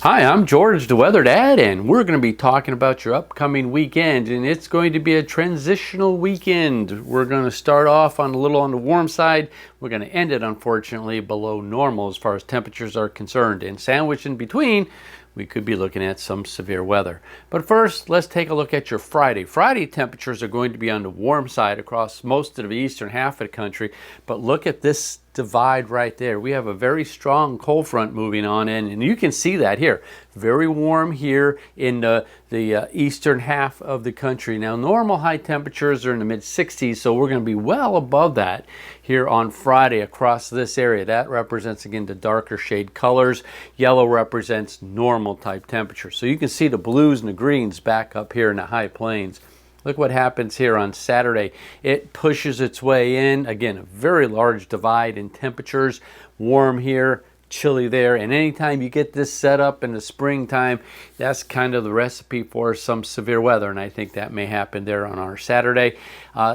Hi, I'm George, the Weather Dad, and we're going to be talking about your upcoming weekend, and it's going to be a transitional weekend. We're going to start off a little on the warm side. We're going to end it, unfortunately, below normal as far as temperatures are concerned, and sandwiched in between, we could be looking at some severe weather. But first, let's take a look at your Friday. Friday temperatures are going to be on the warm side across most of the eastern half of the country, but look at this divide right there. We have a very strong cold front moving on in, and you can see that here. Very warm here in the eastern half of the country. Now, normal high temperatures are in the mid 60s, so we're going to be well above that here on Friday across this area. That represents, again, the darker shade colors. Yellow represents normal type temperatures. So you can see the blues and the greens back up here in the high plains. Look what happens here on Saturday. It pushes its way in. Again, a very large divide in temperatures. Warm here, chilly there. And anytime you get this set up in the springtime, that's kind of the recipe for some severe weather. And I think that may happen there on our Saturday.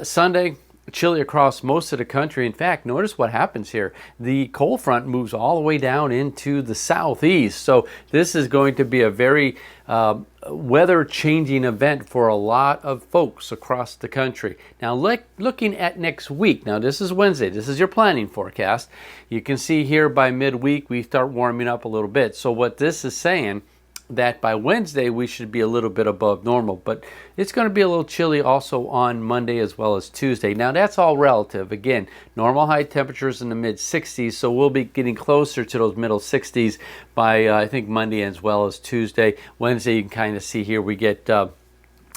Sunday, chilly across most of the country. In fact, notice what happens here. The cold front moves all the way down into the southeast. So this is going to be a very weather changing event for a lot of folks across the country. Now, looking at next week, now this is Wednesday, this is your planning forecast. You can see here by midweek we start warming up a little bit. So what this is saying, that by Wednesday we should be a little bit above normal, but it's going to be a little chilly also on Monday as well as Tuesday. Now that's all relative. Again, normal high temperatures in the mid 60s, so we'll be getting closer to those middle 60s by I think Monday as well as Tuesday. Wednesday you can kind of see here we get a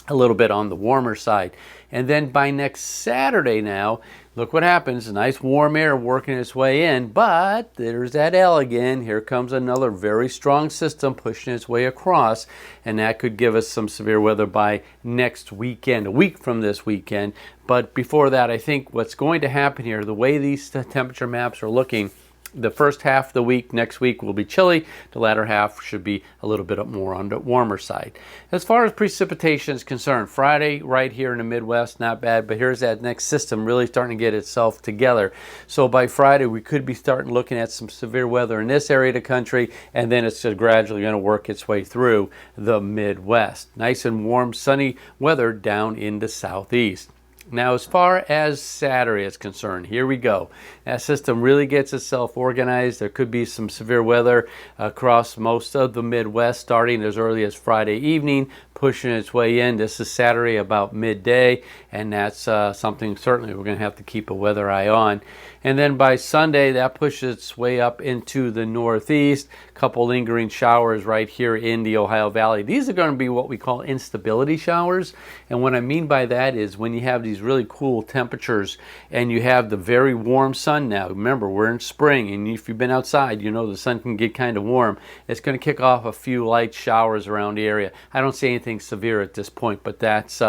little bit on the warmer side. And then by next Saturday now, look what happens. Nice warm air working its way in, but there's that L again. Here comes another very strong system pushing its way across, and that could give us some severe weather by next weekend, a week from this weekend. But before that, I think what's going to happen here, the way these temperature maps are looking, the first half of the week next week will be chilly. The latter half should be a little bit more on the warmer side. As far as precipitation is concerned, Friday right here in the Midwest, not bad, but here's that next system really starting to get itself together. So by Friday, we could be starting looking at some severe weather in this area of the country, and then it's just gradually going to work its way through the Midwest. Nice and warm, sunny weather down in the southeast. Now, as far as Saturday is concerned, here we go. That system really gets itself organized. There could be some severe weather across most of the Midwest starting as early as Friday evening, pushing its way in. This is Saturday about midday, and that's something certainly we're going to have to keep a weather eye on. And then by Sunday, that pushes its way up into the northeast. A couple lingering showers right here in the Ohio Valley. These are going to be what we call instability showers. And what I mean by that is when you have these really cool temperatures and you have the very warm sun now. Remember, we're in spring, and if you've been outside, you know the sun can get kind of warm. It's going to kick off a few light showers around the area. I don't see anything severe at this point, but that's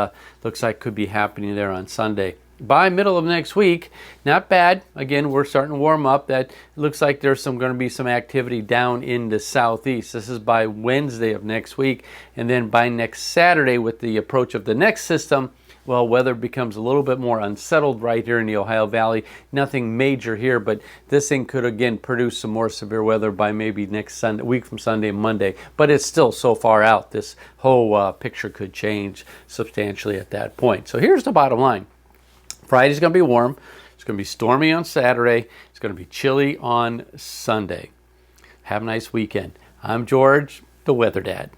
looks like could be happening there on Sunday. By middle of next week, not bad. Again, we're starting to warm up. That looks like there's going to be some activity down in the southeast. This is by Wednesday of next week. And then by next Saturday, with the approach of the next system, well, weather becomes a little bit more unsettled right here in the Ohio Valley. Nothing major here, but this thing could again produce some more severe weather by maybe next Sunday, week from Sunday and Monday. But it's still so far out. This whole picture could change substantially at that point. So here's the bottom line. Friday's going to be warm. It's going to be stormy on Saturday. It's going to be chilly on Sunday. Have a nice weekend. I'm George, the Weather Dad.